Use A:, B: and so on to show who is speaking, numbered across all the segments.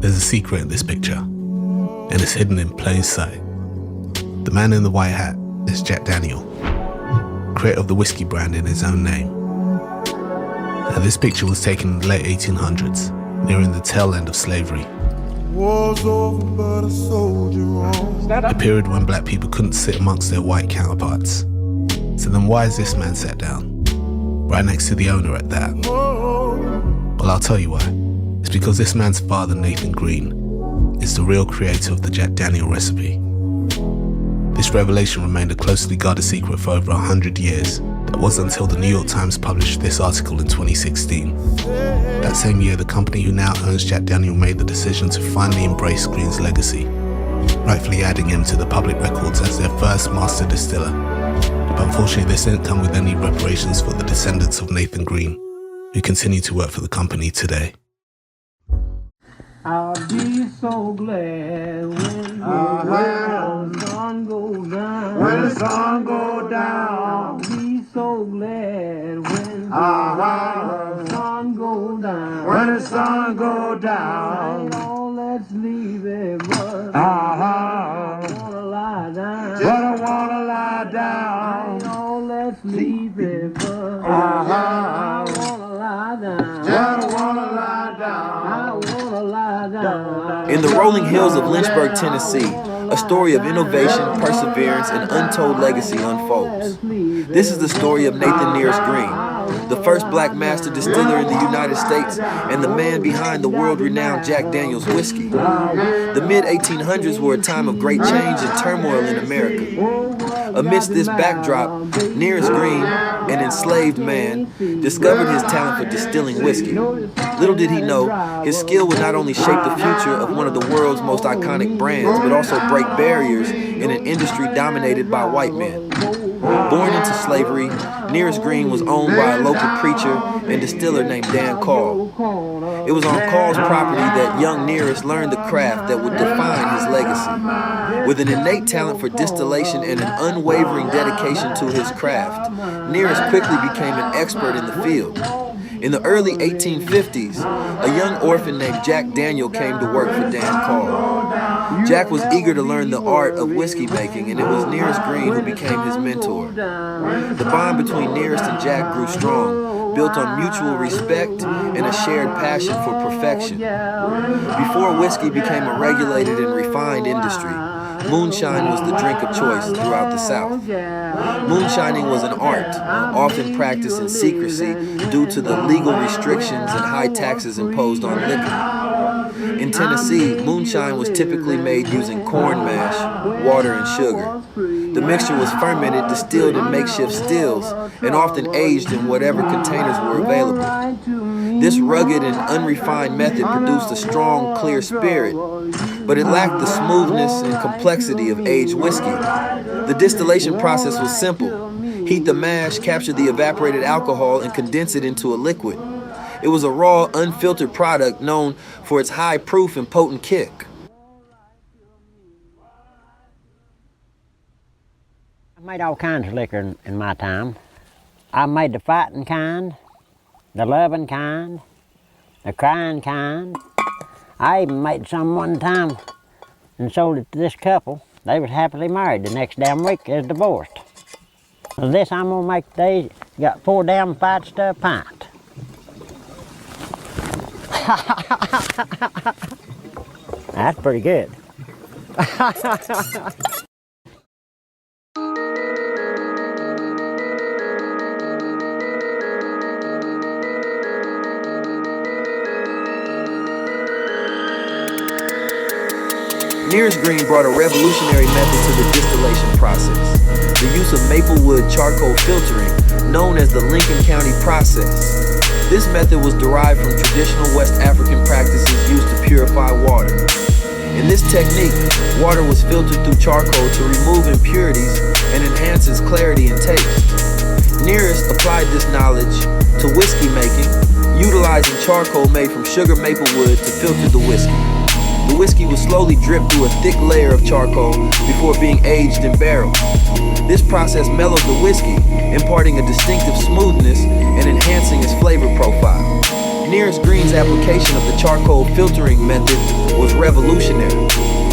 A: There's a secret in this picture, and it's hidden in plain sight. The man in the white hat is Jack Daniel, creator of the whiskey brand in his own name. And this picture was taken in the late 1800s, nearing the tail end of slavery. A period when black people couldn't sit amongst their white counterparts. So then why is this man sat down, right next to the owner at that? Well, I'll tell you why. It's because this man's father, Nathan Green, is the real creator of the Jack Daniel recipe. This revelation remained a closely guarded secret for over 100 years. That wasn't until the New York Times published this article in 2016. That same year, the company who now owns Jack Daniel made the decision to finally embrace Green's legacy, rightfully adding him to the public records as their first master distiller. But unfortunately, this didn't come with any reparations for the descendants of Nathan Green, who continue to work for the company today.
B: I'll be so glad when the sun goes down.
C: When the sun goes down.
B: I'll be so glad when the sun goes down.
C: When the sun goes down.
B: Oh, let's leave it, but
C: I
B: wanna lie down.
C: but I wanna lie down.
B: Oh, let's leave it, but I wanna lie down.
C: Just wanna lie down.
B: I wanna lie down.
D: In the rolling hills of Lynchburg, Tennessee, a story of innovation, perseverance, and untold legacy unfolds. This is the story of Nathan Nearest Green, the first black master distiller in the United States and the man behind the world-renowned Jack Daniel's whiskey. The mid-1800s were a time of great change and turmoil in America. Amidst this backdrop, Nearest Green, an enslaved man, discovered his talent for distilling whiskey. Little did he know, his skill would not only shape the future of one of the world's most iconic brands, but also break barriers in an industry dominated by white men. Born into slavery, Nearest Green was owned by a local preacher and distiller named Dan Call. It was on Call's property that young Nearest learned the craft that would define his legacy. With an innate talent for distillation and an unwavering dedication to his craft, Nearest quickly became an expert in the field. In the early 1850s, a young orphan named Jack Daniel came to work for Dan Call. Jack was eager to learn the art of whiskey making, and it was Nearest Green who became his mentor. The bond between Nearest and Jack grew strong, built on mutual respect and a shared passion for perfection. Before whiskey became a regulated and refined industry, moonshine was the drink of choice throughout the South. Moonshining was an art, often practiced in secrecy due to the legal restrictions and high taxes imposed on liquor. In Tennessee, moonshine was typically made using corn mash, water, and sugar. The mixture was fermented, distilled in makeshift stills, and often aged in whatever containers were available. This rugged and unrefined method produced a strong, clear spirit, but it lacked the smoothness and complexity of aged whiskey. The distillation process was simple. Heat the mash, capture the evaporated alcohol, and condense it into a liquid. It was a raw, unfiltered product known for its high proof and potent kick.
E: I made all kinds of liquor in my time. I made the fighting kind, the loving kind, the crying kind. I even made some one time and sold it to this couple. They was happily married. The next damn week they was divorced. So this I'm gonna make today, got 4 damn fights to a pint. That's pretty good.
D: Nearest Green brought a revolutionary method to the distillation process, the use of maple wood charcoal filtering, known as the Lincoln County process. This method was derived from traditional West African practices used to purify water. In this technique, water was filtered through charcoal to remove impurities and enhance its clarity and taste. Nearest applied this knowledge to whiskey making, utilizing charcoal made from sugar maple wood to filter the whiskey. The whiskey was slowly dripped through a thick layer of charcoal before being aged in barrels. This process mellowed the whiskey, imparting a distinctive smoothness and enhancing its flavor profile. Nearest Green's application of the charcoal filtering method was revolutionary.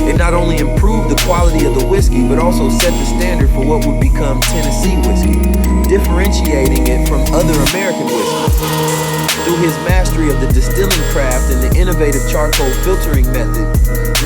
D: It not only improved the quality of the whiskey, but also set the standard for what would become Tennessee whiskey, differentiating it from other American whiskeys. Through his mastery of the distilling craft and the innovative charcoal filtering method,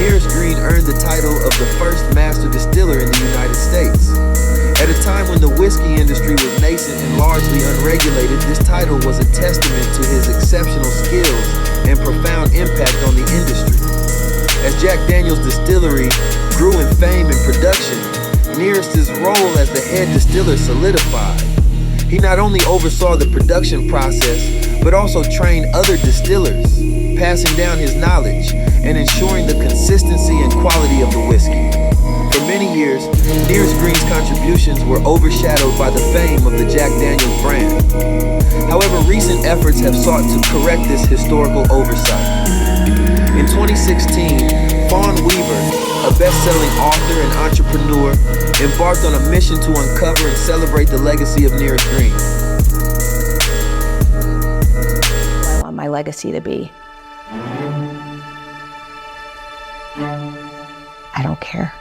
D: Nearest Green earned the title of the first master distiller in the United States. At a time when the whiskey industry was nascent and largely unregulated, this title was a testament to his exceptional skills and profound impact on the industry. As Jack Daniel's distillery grew in fame and production, Nearest's role as the head distiller solidified. He not only oversaw the production process, but also trained other distillers, passing down his knowledge and ensuring the consistency and quality of the whiskey. For many years, Nearest Green's contributions were overshadowed by the fame of the Jack Daniel's brand. However, recent efforts have sought to correct this historical oversight. In 2016, Fawn Weaver, a best-selling author and entrepreneur, embarked on a mission to uncover and celebrate the legacy of Nearest Green.
F: I want my legacy to be. I don't care.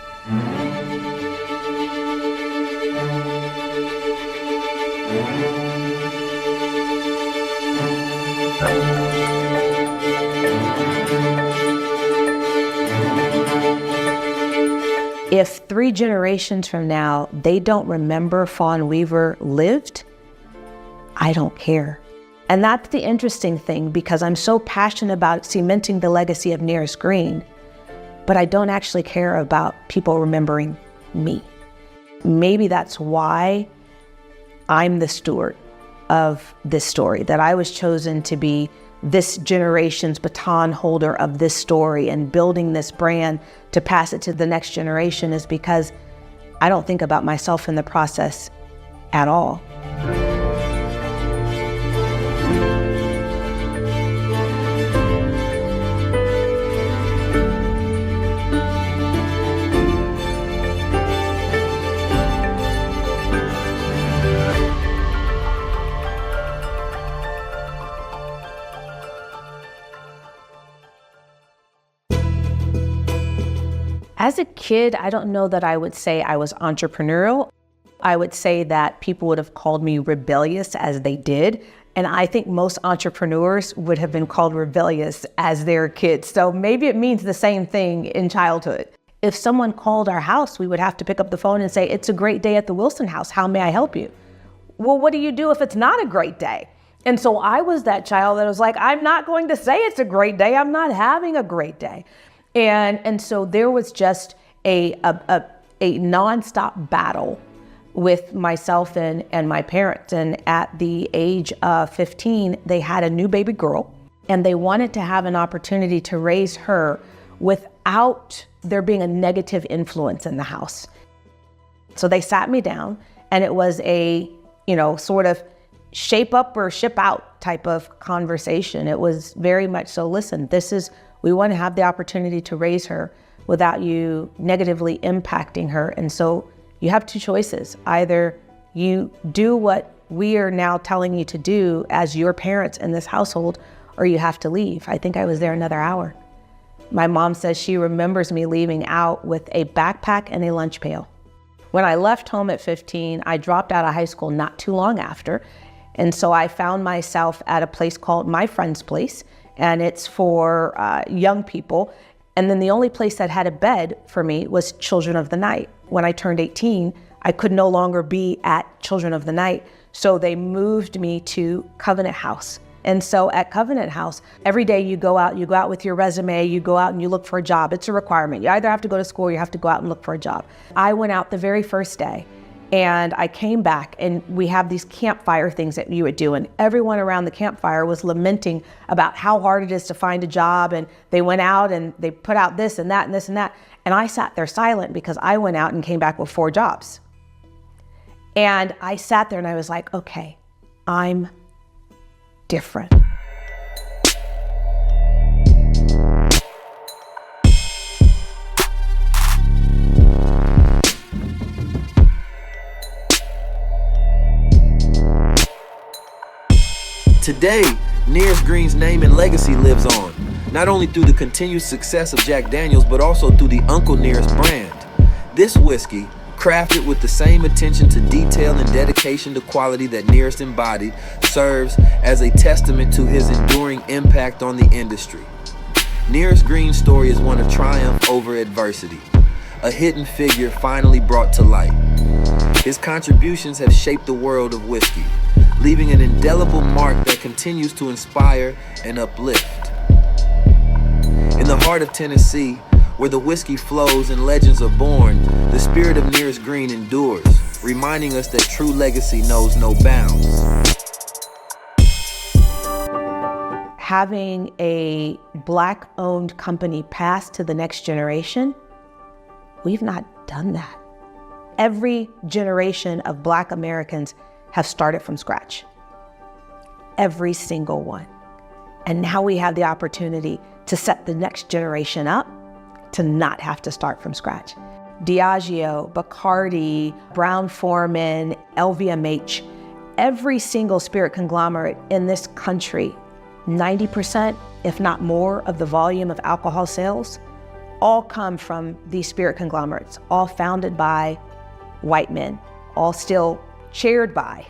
F: If 3 generations from now, they don't remember Fawn Weaver lived, I don't care. And that's the interesting thing, because I'm so passionate about cementing the legacy of Nearest Green, but I don't actually care about people remembering me. Maybe that's why I'm the steward of this story, that I was chosen to be this generation's baton holder of this story and building this brand to pass it to the next generation, is because I don't think about myself in the process at all. As a kid, I don't know that I would say I was entrepreneurial. I would say that people would have called me rebellious, as they did. And I think most entrepreneurs would have been called rebellious as their kids. So maybe it means the same thing in childhood. If someone called our house, we would have to pick up the phone and say, "It's a great day at the Wilson house. How may I help you?" Well, what do you do if it's not a great day? And so I was that child that was like, I'm not going to say it's a great day. I'm not having a great day. And so there was just a nonstop battle with myself and my parents. And at the age of 15, they had a new baby girl, and they wanted to have an opportunity to raise her without there being a negative influence in the house. So they sat me down, and it was a, sort of shape up or ship out type of conversation. It was very much so, listen, we want to have the opportunity to raise her without you negatively impacting her. And so you have 2 choices. Either you do what we are now telling you to do as your parents in this household, or you have to leave. I think I was there another hour. My mom says she remembers me leaving out with a backpack and a lunch pail. When I left home at 15, I dropped out of high school not too long after. And so I found myself at a place called My Friend's Place, and it's for young people. And then the only place that had a bed for me was Children of the Night. When I turned 18, I could no longer be at Children of the Night, so they moved me to Covenant House. And so at Covenant House, every day you go out with your resume, you go out and you look for a job. It's a requirement. You either have to go to school or you have to go out and look for a job. I went out the very first day and I came back, and we have these campfire things that you would do, and everyone around the campfire was lamenting about how hard it is to find a job, and they went out and they put out this and that and this and that. And I sat there silent because I went out and came back with 4 jobs. And I sat there and I was like, okay, I'm different.
D: Today, Nearest Green's name and legacy lives on, not only through the continued success of Jack Daniels, but also through the Uncle Nearest brand. This whiskey, crafted with the same attention to detail and dedication to quality that Nearest embodied, serves as a testament to his enduring impact on the industry. Nearest Green's story is one of triumph over adversity, a hidden figure finally brought to light. His contributions have shaped the world of whiskey, leaving an indelible mark that continues to inspire and uplift. In the heart of Tennessee, where the whiskey flows and legends are born, the spirit of Nearest Green endures, reminding us that true legacy knows no bounds.
F: Having a Black-owned company pass to the next generation, we've not done that. Every generation of Black Americans have started from scratch. Every single one. And now we have the opportunity to set the next generation up to not have to start from scratch. Diageo, Bacardi, Brown-Forman, LVMH, every single spirit conglomerate in this country, 90%, if not more, of the volume of alcohol sales, all come from these spirit conglomerates, all founded by white men, all still chaired by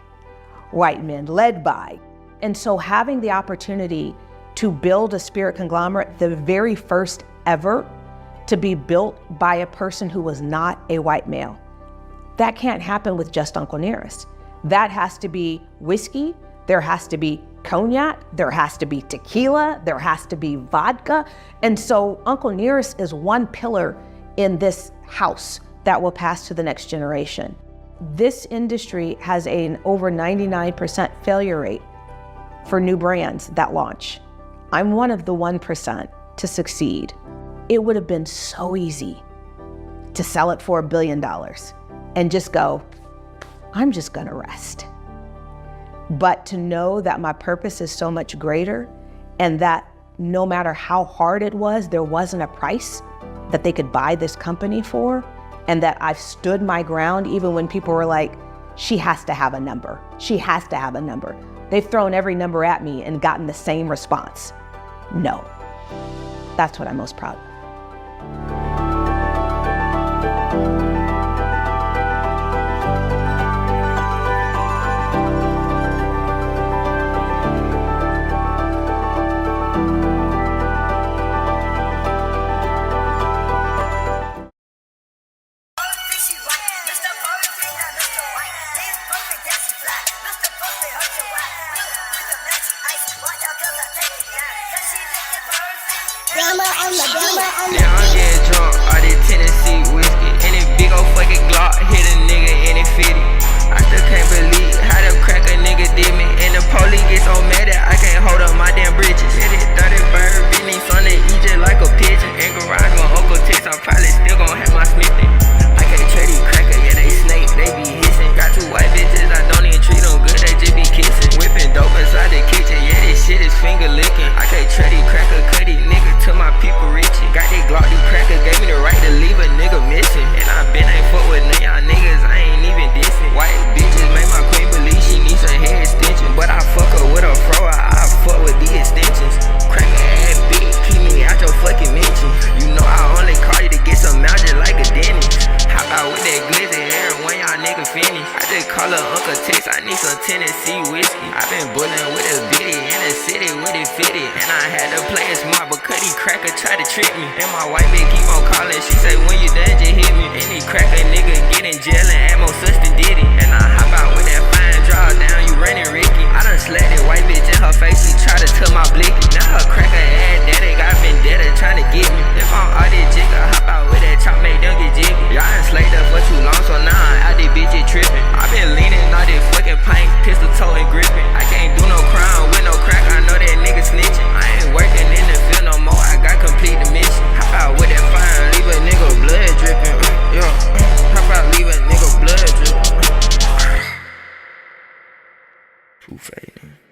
F: white men, led by. And so having the opportunity to build a spirit conglomerate, the very first ever to be built by a person who was not a white male, that can't happen with just Uncle Nearest. That has to be whiskey, there has to be cognac, there has to be tequila, there has to be vodka. And so Uncle Nearest is one pillar in this house that will pass to the next generation. This industry has an over 99% failure rate for new brands that launch. I'm one of the 1% to succeed. It would have been so easy to sell it for $1 billion and just go, I'm just gonna rest. But to know that my purpose is so much greater and that no matter how hard it was, there wasn't a price that they could buy this company for, and that I've stood my ground even when people were like, she has to have a number. She has to have a number. They've thrown every number at me and gotten the same response. No. That's what I'm most proud of.
G: Yeah, I'm getting drunk, all this Tennessee whiskey. And this big ol' fucking Glock hit a nigga in it 50. I still can't believe how them cracker nigga did me. And the police get so mad that I can't hold up my damn britches. Hit it 30 bird, business on the eat just like a pigeon. In garage when Uncle Tex, I'm probably still gon' have my Smithy. I can't trade these crackers, yeah, they snake, they be hissing. Got 2 white bitches, I don't even treat them good, they just be kissing. Whipping dope inside the kitchen, yeah, this shit is finger licking. I can't trade these crackers, cut these niggas to my people rich. Got these Glock, these crackers gave me the right to leave a nigga missing. And I been ain't fuck with none y'all niggas, I ain't even dissing. White bitches make my queen believe she needs some hair extension. But I fuck her with a fro, I fuck with the extensions. Cracker ass bitch, keep me out your fucking mention. You know I only call you to get some out just like a dentist. Hop out with that glizzy hair when y'all niggas finish. I just call her Uncle Tex, I need some Tennessee whiskey. I been bullin' with a bitty in the city with it fitted. And I had to play it smart, but Cuddy cracker try to trick me. And my white bitch keep on calling, she say when you done just hit me. Any cracker nigga get in jail and add more sus than did it. And I hop out with that fine draw down, you running Ricky. I done slapped that white bitch in her face, she it.